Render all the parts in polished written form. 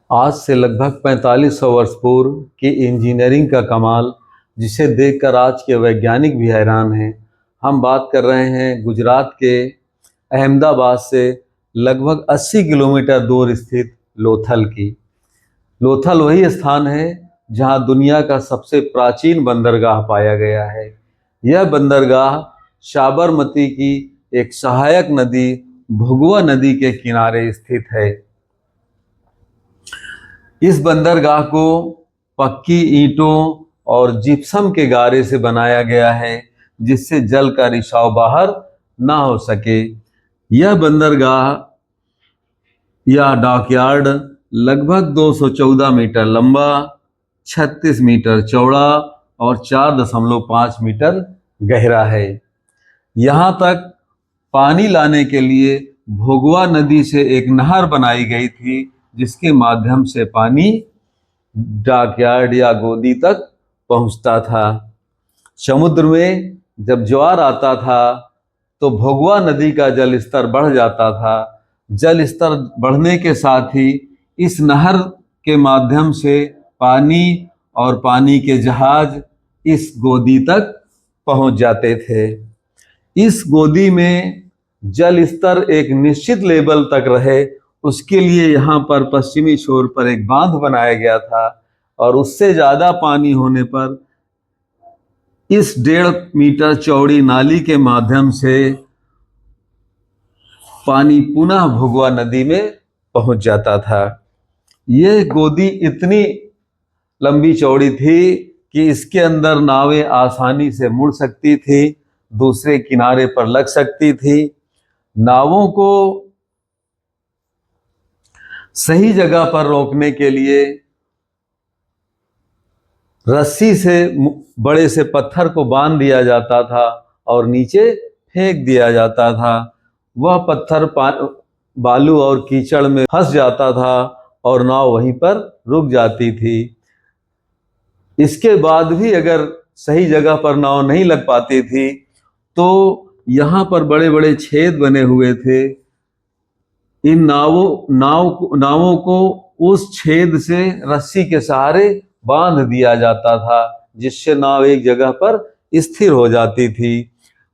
आज से लगभग 4500 वर्ष पूर्व की इंजीनियरिंग का कमाल, जिसे देखकर आज के वैज्ञानिक भी हैरान हैं। हम बात कर रहे हैं गुजरात के अहमदाबाद से लगभग 80 किलोमीटर दूर स्थित लोथल की। लोथल वही स्थान है जहां दुनिया का सबसे प्राचीन बंदरगाह पाया गया है। यह बंदरगाह साबरमती की एक सहायक नदी भगवा नदी के किनारे स्थित है। इस बंदरगाह को पक्की ईंटों और जिप्सम के गारे से बनाया गया है, जिससे जल का रिसाव बाहर ना हो सके। यह बंदरगाह या डॉकयार्ड लगभग 214 मीटर लंबा, 36 मीटर चौड़ा और 4.5 मीटर गहरा है। यहाँ तक पानी लाने के लिए भोगवा नदी से एक नहर बनाई गई थी, जिसके माध्यम से पानी डॉकयार्ड या गोदी तक पहुंचता था। समुद्र में जब ज्वार आता था तो भोगवा नदी का जल स्तर बढ़ जाता था। जल स्तर बढ़ने के साथ ही इस नहर के माध्यम से पानी और पानी के जहाज इस गोदी तक पहुंच जाते थे। इस गोदी में जल स्तर एक निश्चित लेवल तक रहे, उसके लिए यहाँ पर पश्चिमी छोर पर एक बांध बनाया गया था, और उससे ज़्यादा पानी होने पर इस 1.5 मीटर चौड़ी नाली के माध्यम से पानी पुनः भोगवा नदी में पहुंच जाता था। यह गोदी इतनी लंबी चौड़ी थी कि इसके अंदर नावें आसानी से मुड़ सकती थी, दूसरे किनारे पर लग सकती थी। नावों को सही जगह पर रोकने के लिए रस्सी से बड़े से पत्थर को बांध दिया जाता था और नीचे फेंक दिया जाता था। वह पत्थर बालू और कीचड़ में फंस जाता था और नाव वहीं पर रुक जाती थी। इसके बाद भी अगर सही जगह पर नाव नहीं लग पाती थी तो यहाँ पर बड़े बड़े छेद बने हुए थे। इन नावों को उस छेद से रस्सी के सहारे बांध दिया जाता था, जिससे नाव एक जगह पर स्थिर हो जाती थी।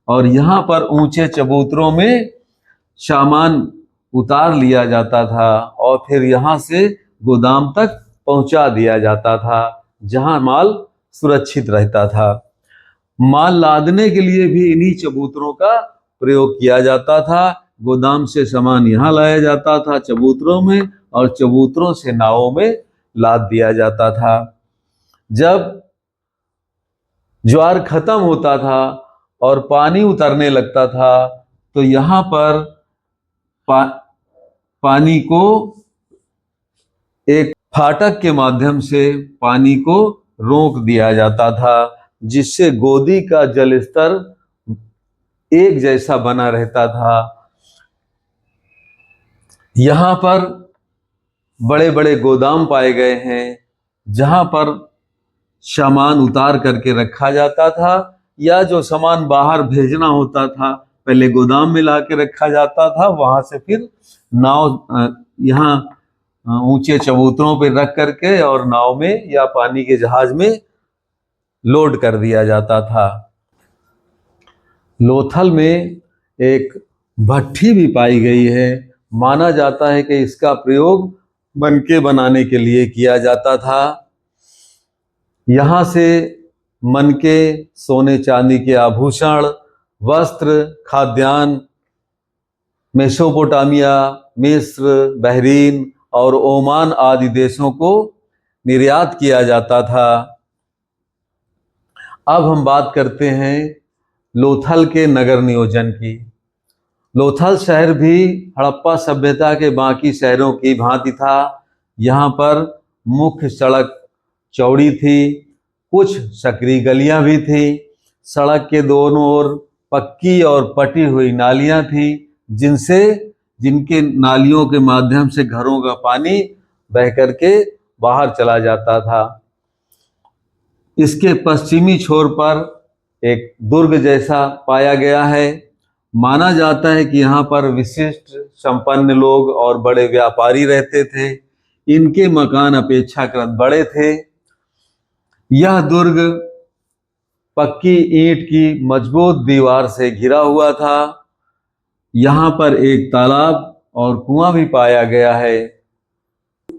और यहाँ पर ऊंचे चबूतरों में सामान उतार लिया जाता था और फिर यहाँ से गोदाम तक पहुंचा दिया जाता था, जहां माल सुरक्षित रहता था। माल लादने के लिए भी इन्हीं चबूतरों का प्रयोग किया जाता था। गोदाम से सामान यहाँ लाया जाता था चबूतरों में, और चबूतरों से नावों में लाद दिया जाता था। जब ज्वार खत्म होता था और पानी उतरने लगता था तो यहाँ पर पानी को एक फाटक के माध्यम से पानी को रोक दिया जाता था, जिससे गोदी का जल स्तर एक जैसा बना रहता था। यहाँ पर बड़े बड़े गोदाम पाए गए हैं, जहाँ पर सामान उतार करके रखा जाता था, या जो सामान बाहर भेजना होता था पहले गोदाम में ला के रखा जाता था, वहां से फिर नाव यहाँ ऊंचे चबूतरों पर रख करके और नाव में या पानी के जहाज में लोड कर दिया जाता था। लोथल में एक भट्ठी भी पाई गई है। माना जाता है कि इसका प्रयोग बनके बनाने के लिए किया जाता था। यहाँ से मनके, सोने चांदी के आभूषण, वस्त्र, खाद्यान्न मेसोपोटामिया, मिस्र, बहरीन और ओमान आदि देशों को निर्यात किया जाता था। अब हम बात करते हैं लोथल के नगर नियोजन की। लोथल शहर भी हड़प्पा सभ्यता के बाकी शहरों की भांति था। यहाँ पर मुख्य सड़क चौड़ी थी, कुछ सकरी गलियां भी थी। सड़क के दोनों ओर पक्की और पटी हुई नालियां थी, जिनके नालियों के माध्यम से घरों का पानी बह करके बाहर चला जाता था। इसके पश्चिमी छोर पर एक दुर्ग जैसा पाया गया है। माना जाता है कि यहाँ पर विशिष्ट संपन्न लोग और बड़े व्यापारी रहते थे। इनके मकान अपेक्षाकृत बड़े थे। यह दुर्ग पक्की ईंट की मजबूत दीवार से घिरा हुआ था। यहाँ पर एक तालाब और कुआं भी पाया गया है।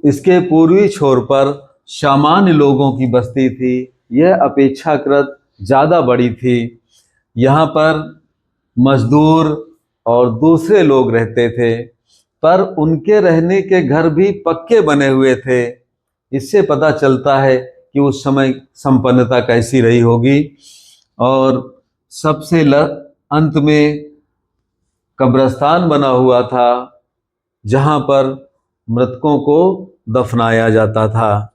इसके पूर्वी छोर पर सामान्य लोगों की बस्ती थी। यह अपेक्षाकृत ज़्यादा बड़ी थी। यहाँ पर मजदूर और दूसरे लोग रहते थे, पर उनके रहने के घर भी पक्के बने हुए थे। इससे पता चलता है कि उस समय संपन्नता कैसी रही होगी। और सबसे अंत में कब्रिस्तान बना हुआ था, जहाँ पर मृतकों को दफनाया जाता था।